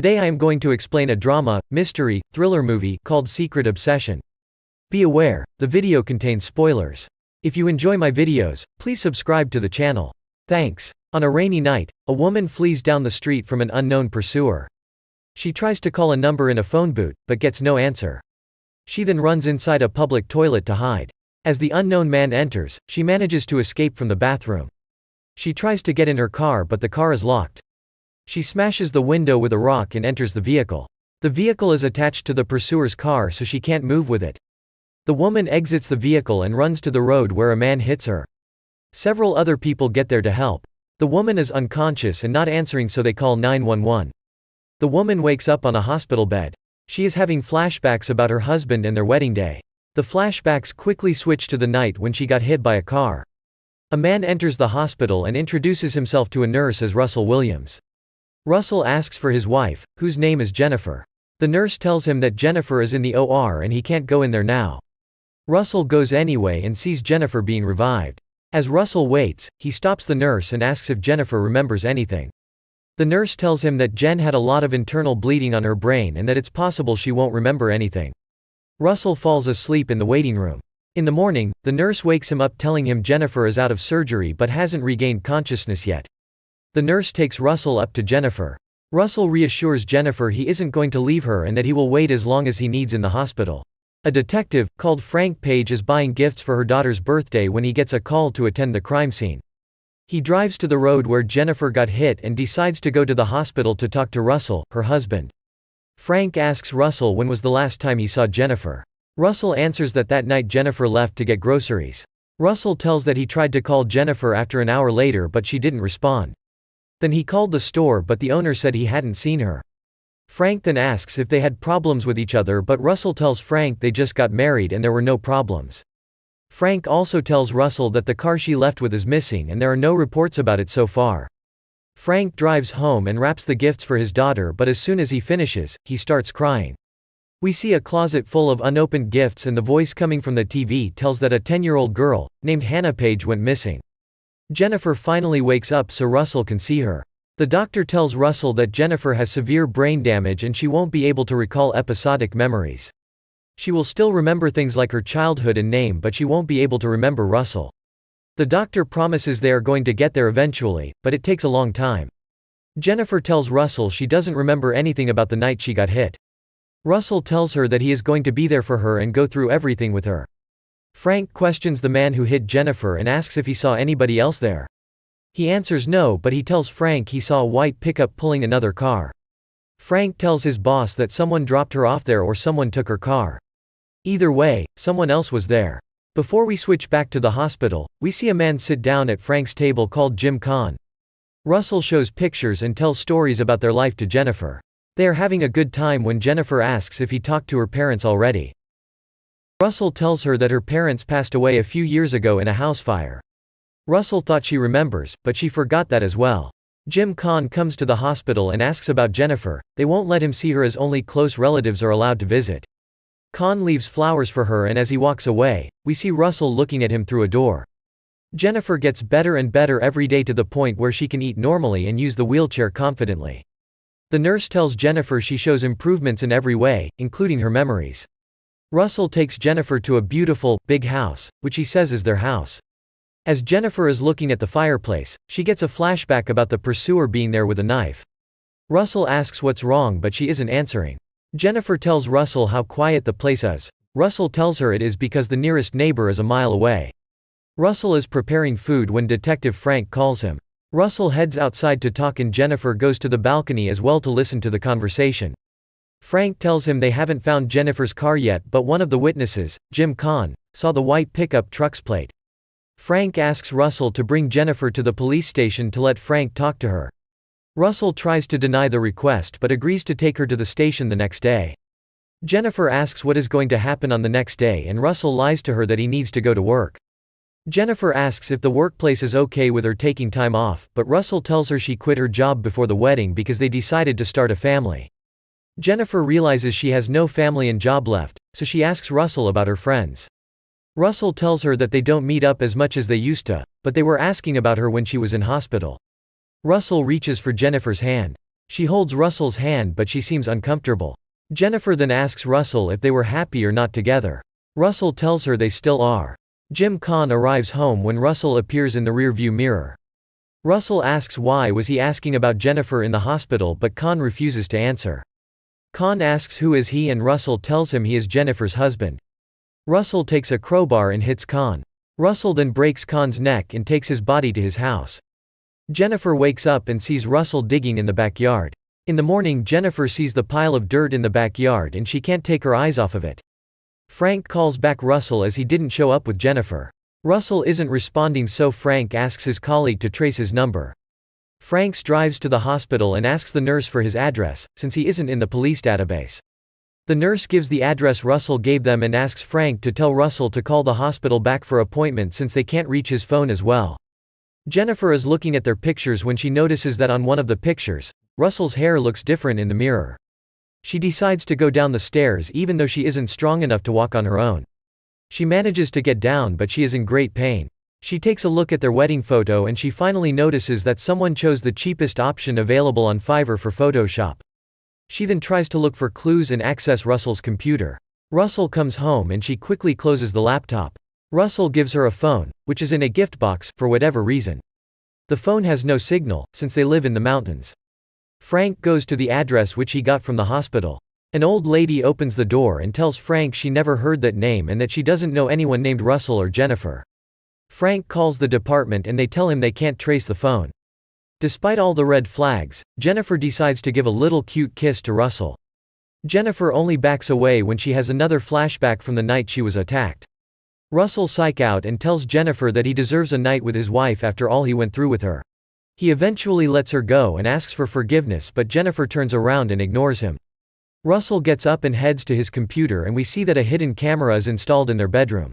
Today I am going to explain a drama, mystery, thriller movie called Secret Obsession. Be aware, the video contains spoilers. If you enjoy my videos, please subscribe to the channel. Thanks. On a rainy night, a woman flees down the street from an unknown pursuer. She tries to call a number in a phone booth, but gets no answer. She then runs inside a public toilet to hide. As the unknown man enters, she manages to escape from the bathroom. She tries to get in her car, but the car is locked. She smashes the window with a rock and enters the vehicle. The vehicle is attached to the pursuer's car, so she can't move with it. The woman exits the vehicle and runs to the road where a man hits her. Several other people get there to help. The woman is unconscious and not answering, so they call 911. The woman wakes up on a hospital bed. She is having flashbacks about her husband and their wedding day. The flashbacks quickly switch to the night when she got hit by a car. A man enters the hospital and introduces himself to a nurse as Russell Williams. Russell asks for his wife, whose name is Jennifer. The nurse tells him that Jennifer is in the OR and he can't go in there now. Russell goes anyway and sees Jennifer being revived. As Russell waits, he stops the nurse and asks if Jennifer remembers anything. The nurse tells him that Jen had a lot of internal bleeding on her brain and that it's possible she won't remember anything. Russell falls asleep in the waiting room. In the morning, the nurse wakes him up telling him Jennifer is out of surgery but hasn't regained consciousness yet. The nurse takes Russell up to Jennifer. Russell reassures Jennifer he isn't going to leave her and that he will wait as long as he needs in the hospital. A detective, called Frank Page, is buying gifts for her daughter's birthday when he gets a call to attend the crime scene. He drives to the road where Jennifer got hit and decides to go to the hospital to talk to Russell, her husband. Frank asks Russell when was the last time he saw Jennifer. Russell answers that night Jennifer left to get groceries. Russell tells that he tried to call Jennifer after an hour later but she didn't respond. Then he called the store but the owner said he hadn't seen her. Frank then asks if they had problems with each other, but Russell tells Frank they just got married and there were no problems. Frank also tells Russell that the car she left with is missing and there are no reports about it so far. Frank drives home and wraps the gifts for his daughter, but as soon as he finishes, he starts crying. We see a closet full of unopened gifts and the voice coming from the TV tells that a 10-year-old girl, named Hannah Page, went missing. Jennifer finally wakes up so Russell can see her. The doctor tells Russell that Jennifer has severe brain damage and she won't be able to recall episodic memories. She will still remember things like her childhood and name, but she won't be able to remember Russell. The doctor promises they are going to get there eventually, but it takes a long time. Jennifer tells Russell she doesn't remember anything about the night she got hit. Russell tells her that he is going to be there for her and go through everything with her. Frank questions the man who hit Jennifer and asks if he saw anybody else there. He answers no, but he tells Frank he saw a white pickup pulling another car. Frank tells his boss that someone dropped her off there or someone took her car. Either way, someone else was there. Before we switch back to the hospital, we see a man sit down at Frank's table called Jim Kahn. Russell shows pictures and tells stories about their life to Jennifer. They are having a good time when Jennifer asks if he talked to her parents already. Russell tells her that her parents passed away a few years ago in a house fire. Russell thought she remembers, but she forgot that as well. Jim Kahn comes to the hospital and asks about Jennifer. They won't let him see her as only close relatives are allowed to visit. Kahn leaves flowers for her and as he walks away, we see Russell looking at him through a door. Jennifer gets better and better every day to the point where she can eat normally and use the wheelchair confidently. The nurse tells Jennifer she shows improvements in every way, including her memories. Russell takes Jennifer to a beautiful, big house, which he says is their house. As Jennifer is looking at the fireplace, she gets a flashback about the pursuer being there with a knife. Russell asks what's wrong but she isn't answering. Jennifer tells Russell how quiet the place is. Russell tells her it is because the nearest neighbor is a mile away. Russell is preparing food when Detective Frank calls him. Russell heads outside to talk and Jennifer goes to the balcony as well to listen to the conversation. Frank tells him they haven't found Jennifer's car yet, but one of the witnesses, Jim Kahn, saw the white pickup truck's plate. Frank asks Russell to bring Jennifer to the police station to let Frank talk to her. Russell tries to deny the request but agrees to take her to the station the next day. Jennifer asks what is going to happen on the next day and Russell lies to her that he needs to go to work. Jennifer asks if the workplace is okay with her taking time off, but Russell tells her she quit her job before the wedding because they decided to start a family. Jennifer realizes she has no family and job left, so she asks Russell about her friends. Russell tells her that they don't meet up as much as they used to, but they were asking about her when she was in hospital. Russell reaches for Jennifer's hand. She holds Russell's hand but she seems uncomfortable. Jennifer then asks Russell if they were happy or not together. Russell tells her they still are. Jim Kahn arrives home when Russell appears in the rearview mirror. Russell asks why was he asking about Jennifer in the hospital, but Kahn refuses to answer. Kahn asks who is he and Russell tells him he is Jennifer's husband. Russell takes a crowbar and hits Kahn. Russell then breaks Kahn's neck and takes his body to his house. Jennifer wakes up and sees Russell digging in the backyard. In the morning, Jennifer sees the pile of dirt in the backyard and she can't take her eyes off of it. Frank calls back Russell as he didn't show up with Jennifer. Russell isn't responding, so Frank asks his colleague to trace his number. Frank drives to the hospital and asks the nurse for his address, since he isn't in the police database. The nurse gives the address Russell gave them and asks Frank to tell Russell to call the hospital back for appointment since they can't reach his phone as well. Jennifer is looking at their pictures when she notices that on one of the pictures, Russell's hair looks different in the mirror. She decides to go down the stairs even though she isn't strong enough to walk on her own. She manages to get down but she is in great pain. She takes a look at their wedding photo and she finally notices that someone chose the cheapest option available on Fiverr for Photoshop. She then tries to look for clues and access Russell's computer. Russell comes home and she quickly closes the laptop. Russell gives her a phone, which is in a gift box, for whatever reason. The phone has no signal, since they live in the mountains. Frank goes to the address which he got from the hospital. An old lady opens the door and tells Frank she never heard that name and that she doesn't know anyone named Russell or Jennifer. Frank calls the department and they tell him they can't trace the phone. Despite all the red flags, Jennifer decides to give a little cute kiss to Russell. Jennifer only backs away when she has another flashback from the night she was attacked. Russell psychs out and tells Jennifer that he deserves a night with his wife after all he went through with her. He eventually lets her go and asks for forgiveness, but Jennifer turns around and ignores him. Russell gets up and heads to his computer and we see that a hidden camera is installed in their bedroom.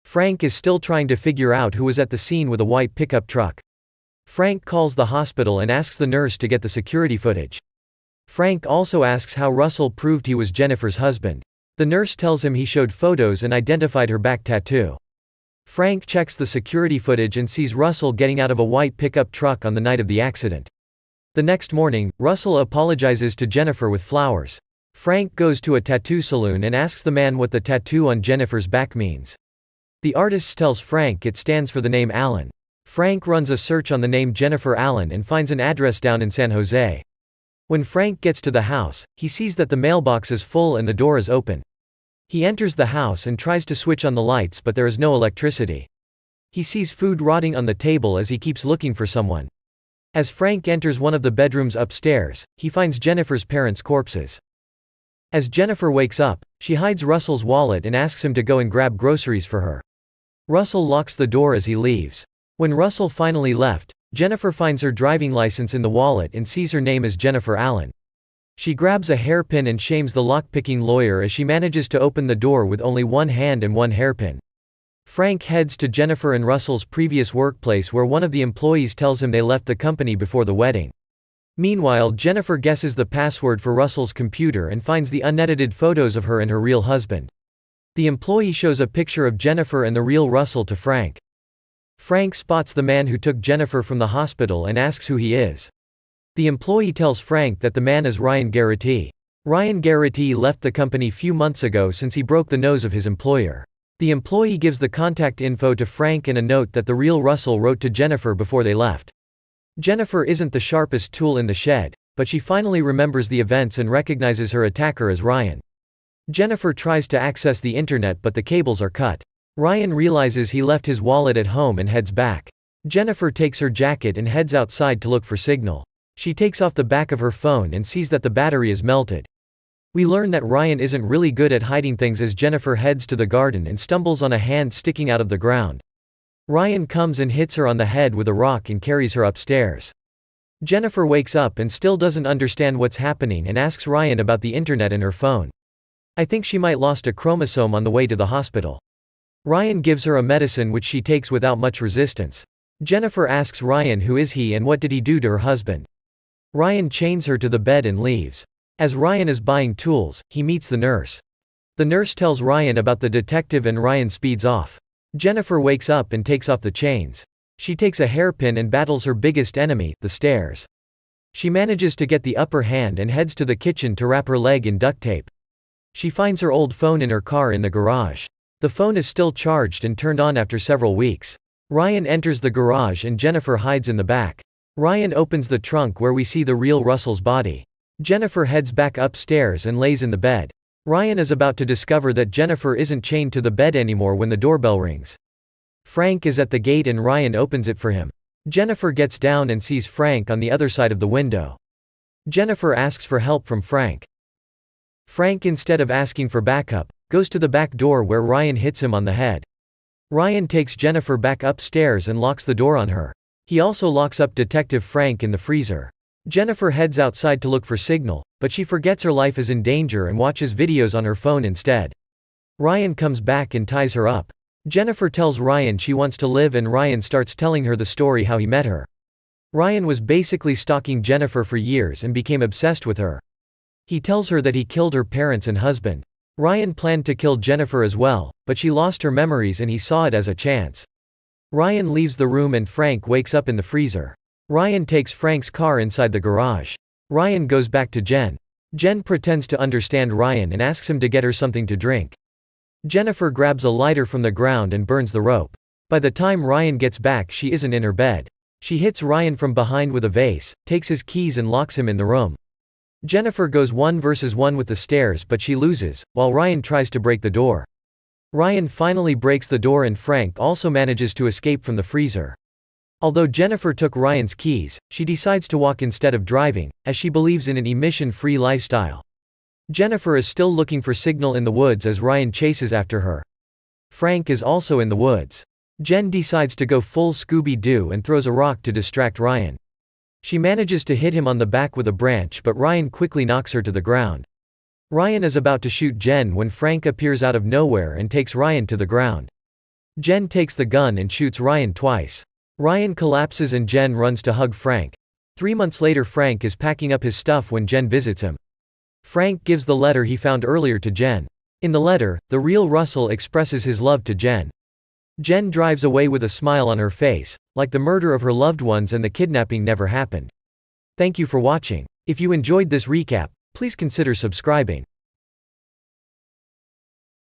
Frank is still trying to figure out who was at the scene with a white pickup truck. Frank calls the hospital and asks the nurse to get the security footage. Frank also asks how Russell proved he was Jennifer's husband. The nurse tells him he showed photos and identified her back tattoo. Frank checks the security footage and sees Russell getting out of a white pickup truck on the night of the accident. The next morning, Russell apologizes to Jennifer with flowers. Frank goes to a tattoo salon and asks the man what the tattoo on Jennifer's back means. The artist tells Frank it stands for the name Allen. Frank runs a search on the name Jennifer Allen and finds an address down in San Jose. When Frank gets to the house, he sees that the mailbox is full and the door is open. He enters the house and tries to switch on the lights, but there is no electricity. He sees food rotting on the table as he keeps looking for someone. As Frank enters one of the bedrooms upstairs, he finds Jennifer's parents' corpses. As Jennifer wakes up, she hides Russell's wallet and asks him to go and grab groceries for her. Russell locks the door as he leaves. When Russell finally left, Jennifer finds her driving license in the wallet and sees her name as Jennifer Allen. She grabs a hairpin and shames the lockpicking lawyer as she manages to open the door with only one hand and one hairpin. Frank heads to Jennifer and Russell's previous workplace where one of the employees tells him they left the company before the wedding. Meanwhile, Jennifer guesses the password for Russell's computer and finds the unedited photos of her and her real husband. The employee shows a picture of Jennifer and the real Russell to Frank. Frank spots the man who took Jennifer from the hospital and asks who he is. The employee tells Frank that the man is Ryan Garrity. Ryan Garrity left the company few months ago since he broke the nose of his employer. The employee gives the contact info to Frank and a note that the real Russell wrote to Jennifer before they left. Jennifer isn't the sharpest tool in the shed, but she finally remembers the events and recognizes her attacker as Ryan. Jennifer tries to access the internet but the cables are cut. Ryan realizes he left his wallet at home and heads back. Jennifer takes her jacket and heads outside to look for signal. She takes off the back of her phone and sees that the battery is melted. We learn that Ryan isn't really good at hiding things as Jennifer heads to the garden and stumbles on a hand sticking out of the ground. Ryan comes and hits her on the head with a rock and carries her upstairs. Jennifer wakes up and still doesn't understand what's happening and asks Ryan about the internet and her phone. I think she might lost a chromosome on the way to the hospital. Ryan gives her a medicine which she takes without much resistance. Jennifer asks Ryan who is he and what did he do to her husband. Ryan chains her to the bed and leaves. As Ryan is buying tools, he meets the nurse. The nurse tells Ryan about the detective and Ryan speeds off. Jennifer wakes up and takes off the chains. She takes a hairpin and battles her biggest enemy, the stairs. She manages to get the upper hand and heads to the kitchen to wrap her leg in duct tape. She finds her old phone in her car in the garage. The phone is still charged and turned on after several weeks. Ryan enters the garage and Jennifer hides in the back. Ryan opens the trunk where we see the real Russell's body. Jennifer heads back upstairs and lays in the bed. Ryan is about to discover that Jennifer isn't chained to the bed anymore when the doorbell rings. Frank is at the gate and Ryan opens it for him. Jennifer gets down and sees Frank on the other side of the window. Jennifer asks for help from Frank. Frank, instead of asking for backup, goes to the back door where Ryan hits him on the head. Ryan takes Jennifer back upstairs and locks the door on her. He also locks up Detective Frank in the freezer. Jennifer heads outside to look for signal, but she forgets her life is in danger and watches videos on her phone instead. Ryan comes back and ties her up. Jennifer tells Ryan she wants to live and Ryan starts telling her the story how he met her. Ryan was basically stalking Jennifer for years and became obsessed with her. He tells her that he killed her parents and husband. Ryan planned to kill Jennifer as well, but she lost her memories and he saw it as a chance. Ryan leaves the room and Frank wakes up in the freezer. Ryan takes Frank's car inside the garage. Ryan goes back to Jen. Jen pretends to understand Ryan and asks him to get her something to drink. Jennifer grabs a lighter from the ground and burns the rope. By the time Ryan gets back, she isn't in her bed. She hits Ryan from behind with a vase, takes his keys and locks him in the room. Jennifer goes 1 versus 1 with the stairs but she loses, while Ryan tries to break the door. Ryan finally breaks the door and Frank also manages to escape from the freezer. Although Jennifer took Ryan's keys, she decides to walk instead of driving, as she believes in an emission-free lifestyle. Jennifer is still looking for signal in the woods as Ryan chases after her. Frank is also in the woods. Jen decides to go full Scooby-Doo and throws a rock to distract Ryan. She manages to hit him on the back with a branch but Ryan quickly knocks her to the ground. Ryan is about to shoot Jen when Frank appears out of nowhere and takes Ryan to the ground. Jen takes the gun and shoots Ryan twice. Ryan collapses and Jen runs to hug Frank. 3 months later, Frank is packing up his stuff when Jen visits him. Frank gives the letter he found earlier to Jen. In the letter, the real Russell expresses his love to Jen. Jen drives away with a smile on her face, like the murder of her loved ones and the kidnapping never happened. Thank you for watching. If you enjoyed this recap, please consider subscribing.